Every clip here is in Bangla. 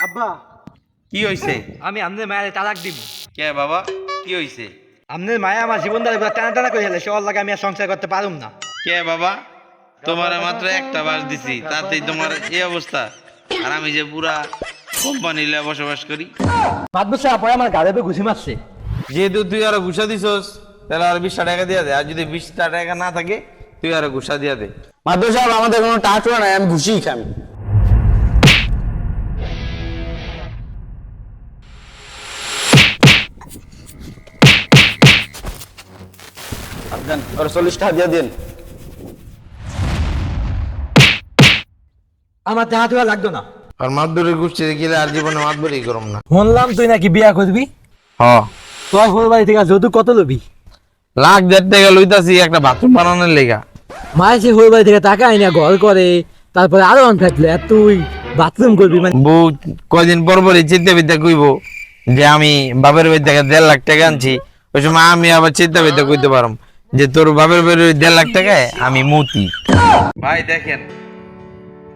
আব্বা কি হইছে? আমি আমনের মায়ের তালাক দিব। কে বাবা, কি হইছে? আমনের মায়া আমার জীবন দ্বারা টানা টানা করে ফেলে, সে ওর লাগে আমি আর সংসার করতে পারুম না। কে বাবা, তোমার মাত্র একটা বাস দিছি, তাতেই তোমার এই অবস্থা? আর আমি যে পুরা কোম্পানি লে বসবাস করি। মাদ্রাসা পরে আমার গাড়ি ঘুষি মারছে। যেহেতু তুই আরো ঘুষা দিছস, তাহলে আর 20টা টাকা দিয়া দে। আর যদি 20টা টাকা না থাকে, তুই আরো ঘুষা দিয়া দে। মাদ্রাসা সাহেব আমাদের কোনো টাকা নাই, আমি ঘুষিই খাই। দেন ওর 40 টাকা দিয়ে দিন। আমার টাকা তোলা লাগতো না। আর মাদুরি ঘুষতে গেলে আর জীবনে মাদুরি করম না। শুনলাম তুই নাকি বিয়া করবি। হ, তোর হোর বাড়ি থেকে যৌতুক কত লবি? 1,50,000 টাকা লইতাছি একটা বাথরুম বানানোর লেগা। মায়ের সে হোর বাড়ি থেকে টাকা আইনা ঘর করে, তারপরে আরো অন থাকলে আর তুই বাথরুম করবি মানে? বউ কয়দিন পর পরই চিন্তা বিদ্যা কইব যে আমি বাপের বাড়ি থেকে 1.5 লাখ টাকা আনছি। ওই সময় আমি আবার চিন্তা বিদ্যা কইতে পারম যে তোর বাপের বাড়ি 1.5 লাখ টাকায় আমি মতি। ভাই দেখেন,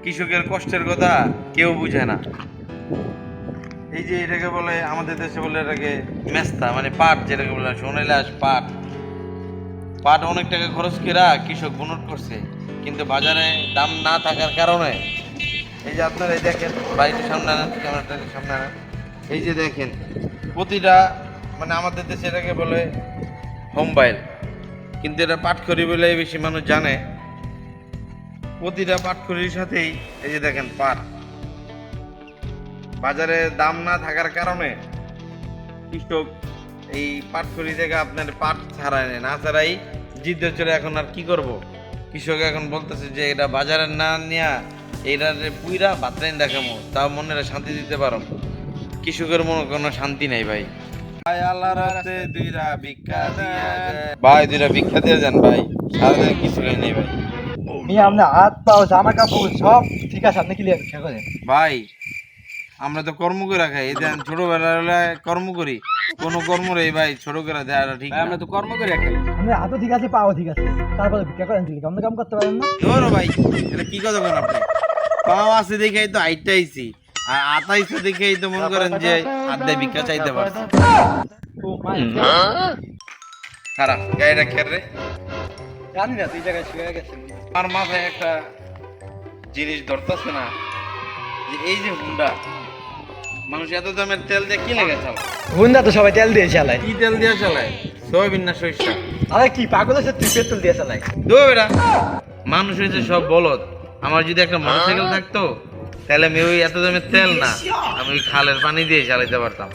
কৃষকের কষ্টের কথা কেউ বুঝে না। এই যে এটাকে বলে আমাদের দেশে বলে এটাকে মেস্তা, মানে পাট, যেটাকে বলে সোনাইলাস পাট। পাট অনেক টাকা খরচ করা কৃষক বুনট করছে, কিন্তু বাজারে দাম না থাকার কারণে এই যে আপনারা এই দেখেন, বাড়িতে সামনে আনেন, ক্যামেরাটাকে সামনে আনেন, এই যে দেখেন প্রতিটা, মানে আমাদের দেশে এটাকে বলে হোমবাইল, কিন্তু এটা পাটখড়ি বলে বেশি মানুষ জানে। প্রতিটা পাটখড়ির সাথেই এই যে দেখেন পাট, বাজারে দাম না থাকার কারণে কৃষক এই পাটখড়ি থেকে আপনার পাট ছাড়ায় না ছাড়াই জিদ্দের চলে। এখন আর কি করব, কৃষক এখন বলতেছে যে এটা বাজারে না নিয়া এইটা পুইরা বাতরাইন দেখামো, তাও মনের শান্তি দিতে পারো। কৃষকের মনে কোনো শান্তি নাই ভাই। ভাই আল্লাহর রাস্তে দুইটা ভিক্ষা দিয়া যায়। ভাই দুইটা ভিক্ষা দিয়ে যান ভাই, সারাদিন কিছু নেই ভাই। আপনার হাত পাও জামা কাপড় সব ঠিক আছে, আপনি ক্লিয়ার ভিক্ষা করেন। ভাই আমরা তো কর্ম করে খাই, এই দেন ছোটবেলায় কর্ম করি, কোনো কর্ম রে ভাই ছোট করে দেওয়াটা ঠিক না। আমরা তো কর্ম করে খাই। আপনার হাতও ঠিক আছে, পাও ঠিক আছে, তারপরে ভিক্ষা করেন ঠিক, আপনি কাম করতে পারেন না? ধরো ভাই, এটা কি কথা বলেন আপনি? পাও আছে দেখেই তো হাইটটা আইছি, আর আতাইছে দেখেই তো মনে করেন যে আড্ডায় ভিক্ষা চাইতে পারছি। খারাপ গাড়িটা খের রে। জানি না তুই জায়গায় শুয়ে গেছেন। আমার মাথায় একটা জিনিস ধরতেছে না, যে এই যে হুন্ডা, মানুষ এত দামের তেল দিয়ে কি লেগে চালায়? হুন্ডা তো সবাই তেল দিয়ে চালায়। কি তেল দিয়ে চালায়? সয়াবিন না সরিষা? আরে কি পাগল আছে তুই, পেট্রোল দিয়ে চালায়। দো বেটা, মানুষ হয়েছে সব বলদ। আমার যদি একটা মোটরসাইকেল থাকতো, তাহলে আমি ওই এত দামের তেল না, আমি ওই খালের পানি দিয়ে চালাইতে পারতাম।